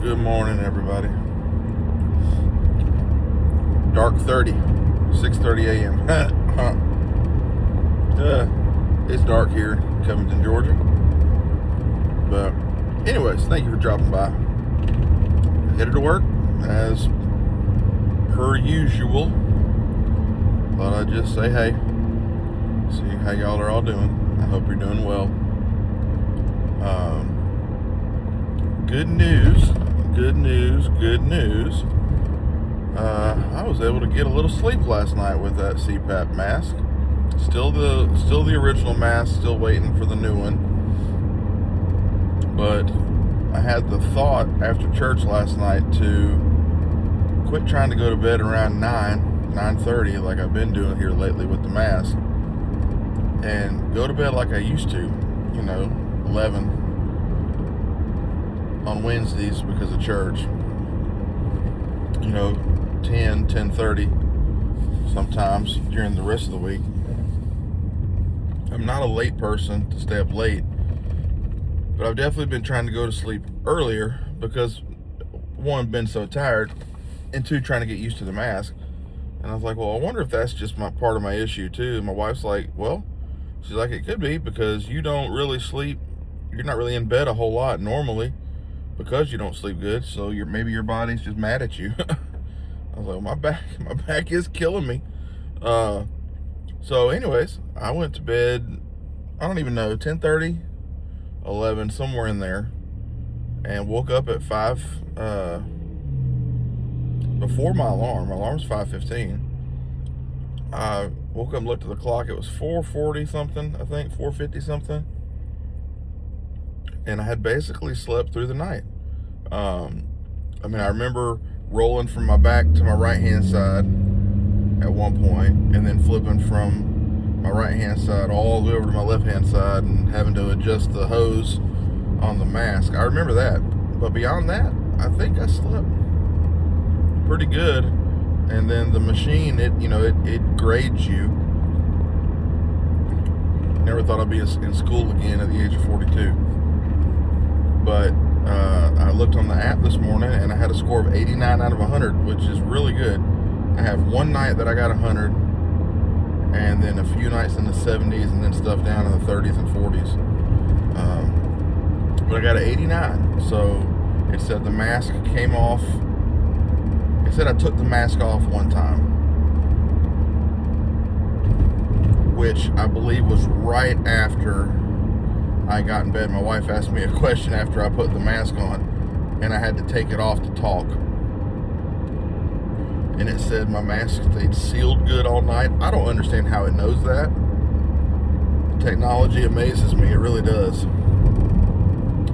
Good morning, everybody. Dark 30, 6:30 a.m. It's dark here in Covington, Georgia. But anyways, thank you for dropping by. Headed to work as per usual. Thought I'd just say hey, see how y'all are all doing. I hope you're doing well. Good news. I was able to get a little sleep last night with that CPAP mask. Still the original mask, still waiting for the new one. But I had the thought after church last night to quit trying to go to bed around 9:30 like I've been doing here lately with the mask, and go to bed like I used to, 11 on Wednesdays because of church. 10:30 sometimes during the rest of the week. I'm not a late person to stay up late, but I've definitely been trying to go to sleep earlier because, one, been so tired, and two, trying to get used to the mask. And I was like, well, I wonder if that's just part of my issue too. And my wife's like, well, she's like, it could be because you don't really sleep. You're not really in bed a whole lot normally because you don't sleep good. So maybe your body's just mad at you. I was like, my back is killing me. So anyways, I went to bed, I don't even know, 10:30, 11, somewhere in there, and woke up at 5, before my alarm. My alarm's 5:15. I woke up and looked at the clock. It was 4:40 something, I think, 4:50 something. And I had basically slept through the night. I remember rolling from my back to my right-hand side at one point, and then flipping from my right-hand side all the way over to my left-hand side and having to adjust the hose on the mask. I remember that. But beyond that, I think I slept pretty good. And then the machine, it grades you. Never thought I'd be in school again at the age of 42. But I looked on the app this morning and I had a score of 89 out of 100, which is really good. I have one night that I got 100, and then a few nights in the 70s, and then stuff down in the 30s and 40s. But I got an 89. So it said the mask came off. It said I took the mask off one time, which I believe was right after I got in bed. My wife asked me a question after I put the mask on, and I had to take it off to talk. And it said my mask stayed sealed good all night. I don't understand how it knows that. Technology amazes me, it really does.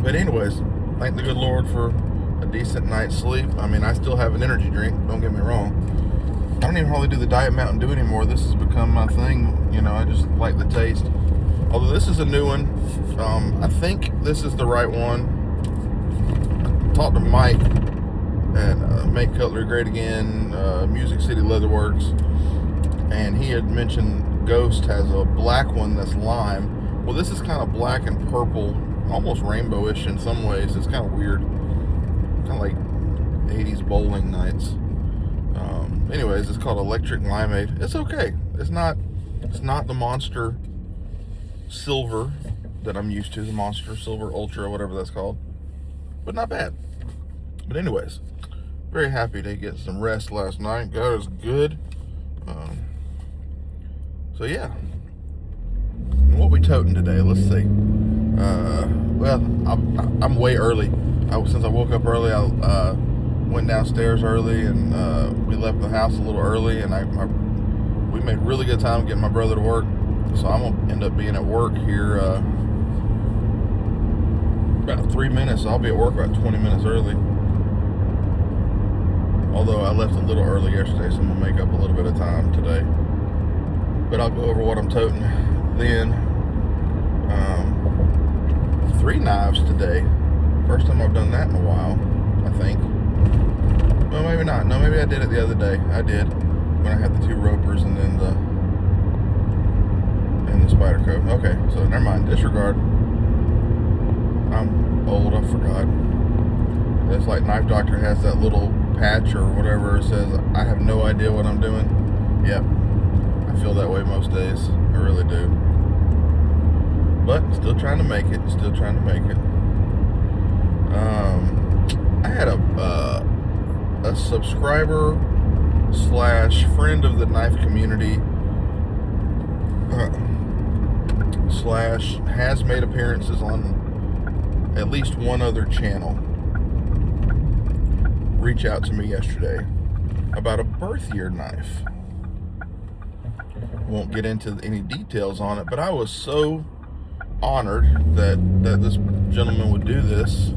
But anyways, thank the good Lord for a decent night's sleep. I still have an energy drink, don't get me wrong. I don't even hardly do the Diet Mountain Dew anymore. This has become my thing. I just like the taste. Although this is a new one. I think this is the right one. I talked to Mike at Make Cutlery Great Again, Music City Leatherworks, and he had mentioned Ghost has a black one that's lime. Well, this is kind of black and purple, almost rainbowish in some ways. It's kind of weird, kind of like 80s bowling nights. Anyways, it's called Electric Limeade. It's okay. It's not the Monster Silver that I'm used to, the Monster Silver Ultra or whatever that's called, but not bad. But anyways, very happy to get some rest last night. God is good. So yeah, what we toting today? Let's see. Well, I'm way early. Since I woke up early, I went downstairs early, and we left the house a little early, and we made really good time getting my brother to work. So I'm gonna end up being at work here about 3 minutes. So I'll be at work about 20 minutes early. Although I left a little early yesterday, so I'm gonna make up a little bit of time today. But I'll go over what I'm toting then. 3 knives today. First time I've done that in a while, I think. Well, maybe not. No, maybe I did it the other day. I did, when I had the 2 ropers and then the spider coat. Okay, so never mind. Disregard. I'm old. I forgot. like Knife Doctor has that little patch or whatever, it says, I have no idea what I'm doing. Yep, I feel that way most days. I really do. But still trying to make it. Still trying to make it. I had a subscriber slash friend of the knife community slash has made appearances on at least one other channel reach out to me yesterday about a birth year knife. Won't get into any details on it, but I was so honored that this gentleman would do this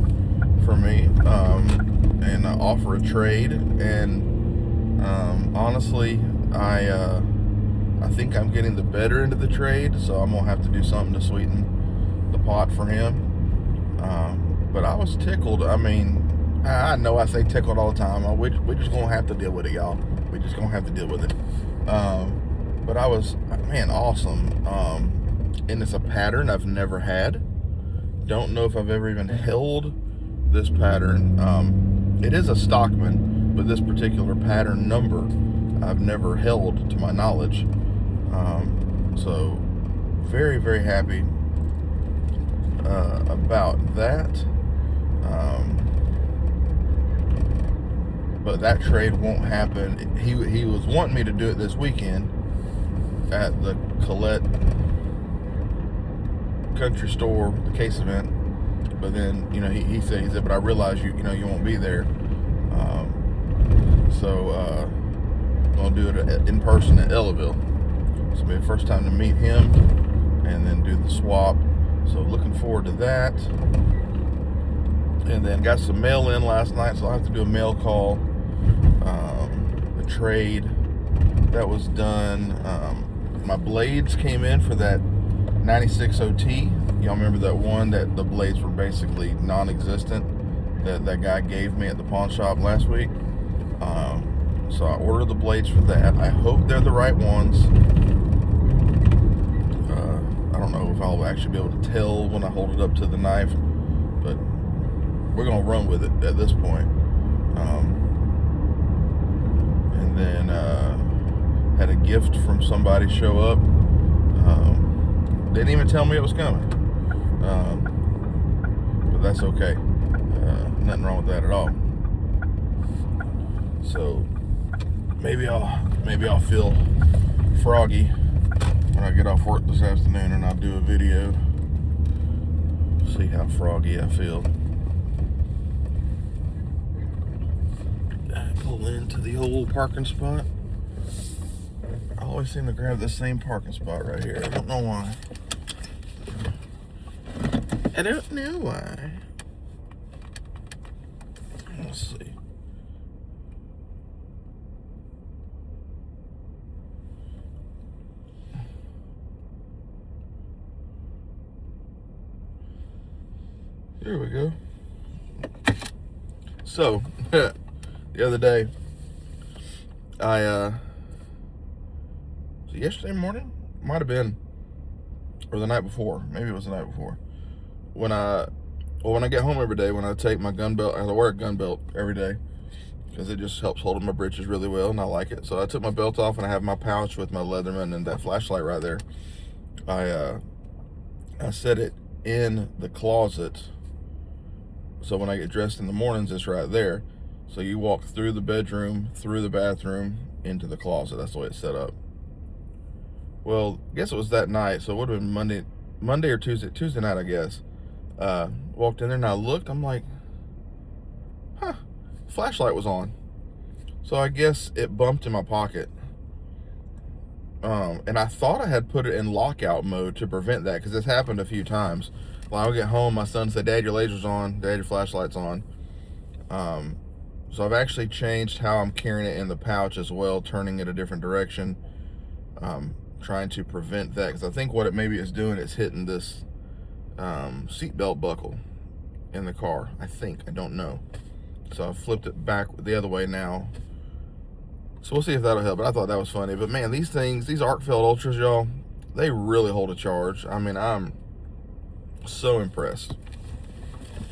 for me, and offer a trade. And honestly, I think I'm getting the better end of the trade, so I'm gonna have to do something to sweeten the pot for him. But I was tickled. I mean, I know I say tickled all the time. We're just gonna have to deal with it, y'all. We're just gonna have to deal with it. But I was, man, awesome. And it's a pattern I've never had. Don't know if I've ever even held this pattern. It is a Stockman, but this particular pattern number I've never held to my knowledge. So very, very happy about that. But that trade won't happen. He was wanting me to do it this weekend at the Colette Country Store, the case event. But then, he said, but I realize you won't be there. So gonna do it in person at Ellaville. So it'll be the first time to meet him and then do the swap. So looking forward to that. And then got some mail in last night, so I'll have to do a mail call. The trade that was done. My blades came in for that 96 OT. Y'all remember that one that the blades were basically non-existent that guy gave me at the pawn shop last week. So I ordered the blades for that. I hope they're the right ones. I don't know if I'll actually be able to tell when I hold it up to the knife, but we're gonna run with it at this point. And then had a gift from somebody show up. Didn't even tell me it was coming, but that's okay. Nothing wrong with that at all. So maybe I'll feel froggy when I get off work this afternoon, and I'll do a video. See how froggy I feel. I pull into the old parking spot. I always seem to grab the same parking spot right here. I don't know why. I don't know why. Let's see. There we go. So, the other day, was it yesterday morning? Might have been, or the night before. Maybe it was the night before. When I get home every day, when I take my gun belt, I wear a gun belt every day because it just helps hold my britches really well, and I like it. So I took my belt off, and I have my pouch with my Leatherman and that flashlight right there. I set it in the closet, so when I get dressed in the mornings, it's right there. So you walk through the bedroom, through the bathroom, into the closet. That's the way it's set up. Well, I guess it was that night, so it would have been Monday or Tuesday night, I guess. Walked in there and I looked, I'm like, flashlight was on. So I guess it bumped in my pocket. And I thought I had put it in lockout mode to prevent that, because this happened a few times. When I would get home, my son said, Dad, your laser's on. Dad, your flashlight's on. So I've actually changed how I'm carrying it in the pouch as well, turning it a different direction, trying to prevent that, because I think what it maybe is doing is hitting this seatbelt buckle in the car. I don't know. So I flipped it back the other way now. So we'll see if that'll help. But I thought that was funny. But man, these Arcfeld Ultras, y'all, they really hold a charge. I mean, I'm so impressed.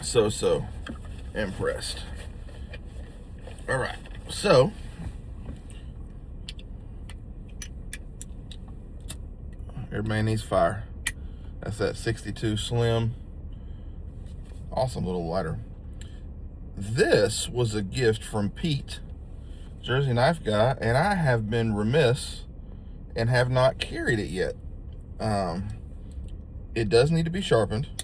So impressed. All right, so everybody needs fire. That's that 62 Slim. Awesome little lighter. This was a gift from Pete, Jersey knife guy, and I have been remiss and have not carried it yet. It does need to be sharpened,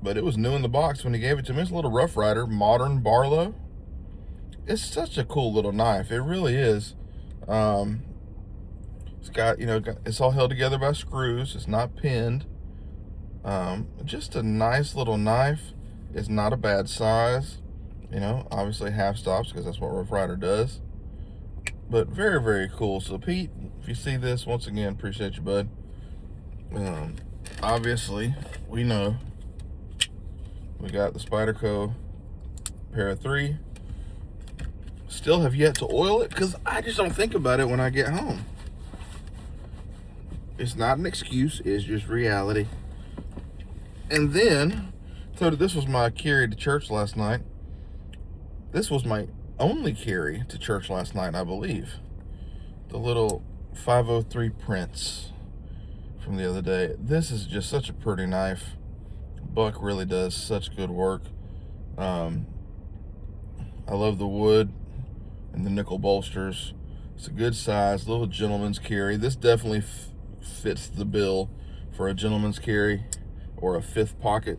but it was new in the box when he gave it to me. It's a little Rough Rider, modern Barlow. It's such a cool little knife. It really is. It's got, it's all held together by screws. It's not pinned. Just a nice little knife. It's not a bad size. Obviously half stops because that's what Rough Rider does. But very, very cool. So Pete, if you see this, once again, appreciate you, bud. Obviously, we know we got the Spyderco pair of 3. Still have yet to oil it because I just don't think about it when I get home. It's not an excuse, it's just reality. And then, so this was my carry to church last night. This was my only carry to church last night, I believe. The little 503 Prince from the other day. This is just such a pretty knife. Buck really does such good work. I love the wood and the nickel bolsters. It's a good size, little gentleman's carry. This definitely fits the bill for a gentleman's carry or a 5th pocket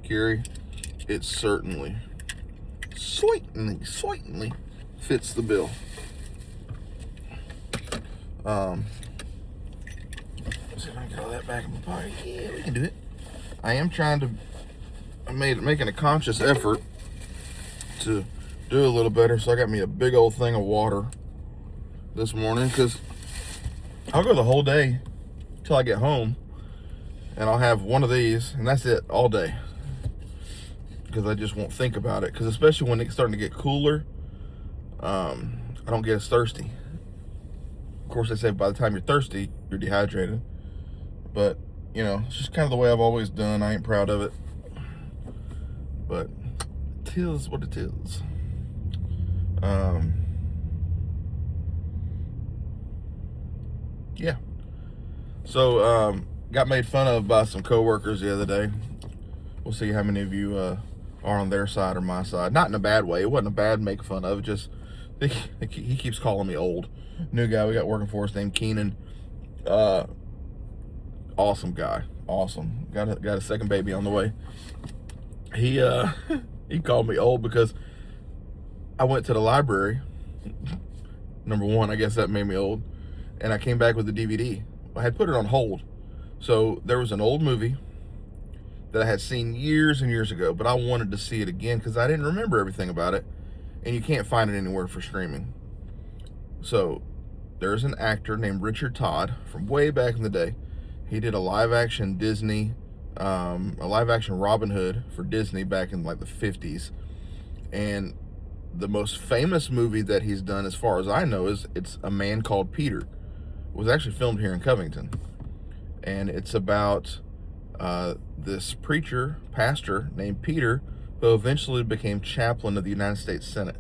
carry. It certainly fits the bill. See if I can get all that back in my pocket. Yeah, we can do it. I am trying to, making a conscious effort to do a little better. So I got me a big old thing of water this morning because I'll go the whole day till I get home and I'll have one of these and that's it all day because I just won't think about it. Because especially when it's starting to get cooler, I don't get as thirsty. Of course, they say by the time you're thirsty, you're dehydrated. But, it's just kind of the way I've always done. I ain't proud of it. But it is what it is. Yeah. So, got made fun of by some coworkers the other day. We'll see how many of you are on their side or my side. Not in a bad way. It wasn't a bad make fun of. Just he keeps calling me old. New guy we got working for us named Keenan. Awesome guy. Awesome. Got a second baby on the way. He called me old because I went to the library. Number one, I guess that made me old. And I came back with the DVD. I had put it on hold. So there was an old movie that I had seen years and years ago, but I wanted to see it again because I didn't remember everything about it. And you can't find it anywhere for streaming. So there's an actor named Richard Todd from way back in the day. He did a live action Disney, a live action Robin Hood for Disney back in like the 50s. And the most famous movie that he's done, as far as I know, is It's a Man Called Peter. It was actually filmed here in Covington. And it's about this pastor named Peter, who eventually became chaplain of the United States Senate.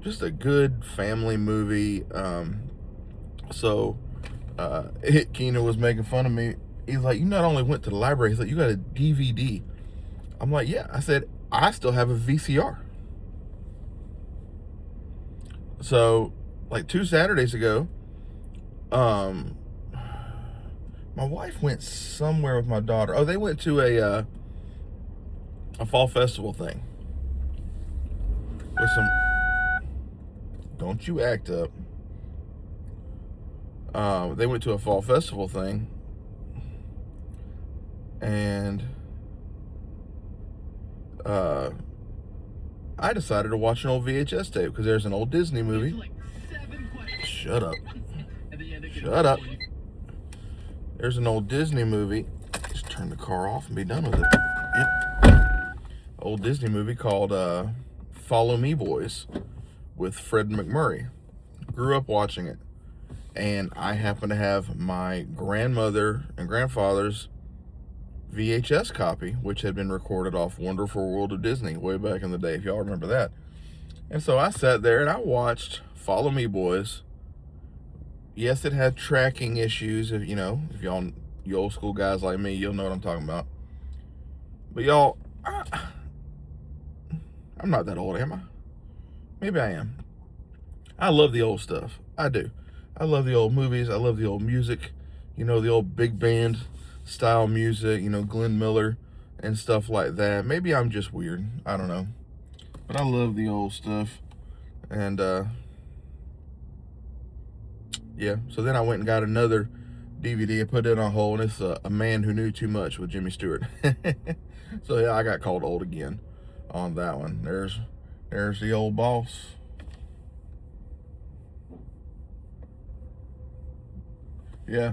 Just a good family movie. Keenan was making fun of me. He's like, you not only went to the library, he's like, you got a DVD. I'm like, yeah. I said, I still have a VCR. So, like 2 Saturdays ago, my wife went somewhere with my daughter. Oh, they went to a fall festival thing. With some, don't you act up. They went to a fall festival thing, and I decided to watch an old VHS tape because there's an old Disney movie. Shut up. Shut up. There's an old Disney movie. Just turn the car off and be done with it. Yep. Old Disney movie called Follow Me Boys with Fred McMurray. Grew up watching it. And I happen to have my grandmother and grandfather's VHS copy, which had been recorded off Wonderful World of Disney way back in the day, if y'all remember that. And so I sat there and I watched Follow Me Boys. Yes, it had tracking issues. If you old school guys like me, you'll know what I'm talking about. But y'all, I'm not that old, am I? Maybe I am. I love the old stuff. I do. I love the old movies. I love the old music. The old big band style music, Glenn Miller and stuff like that. Maybe I'm just weird. I don't know. But I love the old stuff. And, yeah. So then I went and got another DVD and put it on hold. And it's A Man Who Knew Too Much with Jimmy Stewart. So, yeah, I got called old again on that one. There's the old boss. Yeah.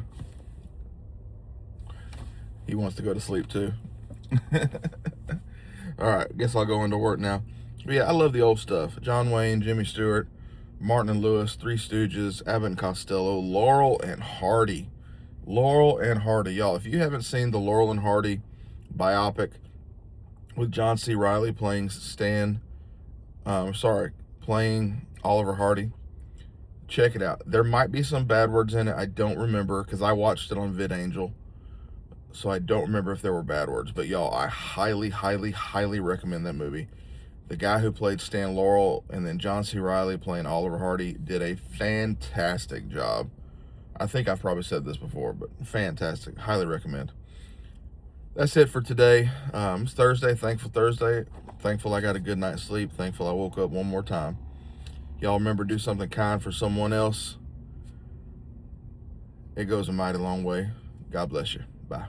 He wants to go to sleep too. All right, guess I'll go into work now. But yeah, I love the old stuff. John Wayne, Jimmy Stewart, Martin and Lewis, Three Stooges, Abbott and Costello, Laurel and Hardy. Laurel and Hardy. Y'all, if you haven't seen the Laurel and Hardy biopic with John C. Reilly playing playing Oliver Hardy, check it out. There might be some bad words in it. I don't remember because I watched it on VidAngel. So I don't remember if there were bad words. But y'all, I highly, highly, highly recommend that movie. The guy who played Stan Laurel and then John C. Reilly playing Oliver Hardy did a fantastic job. I think I've probably said this before, but fantastic. Highly recommend. That's it for today. It's Thursday. Thankful Thursday. Thankful I got a good night's sleep. Thankful I woke up one more time. Y'all remember, do something kind for someone else. It goes a mighty long way. God bless you. Bye.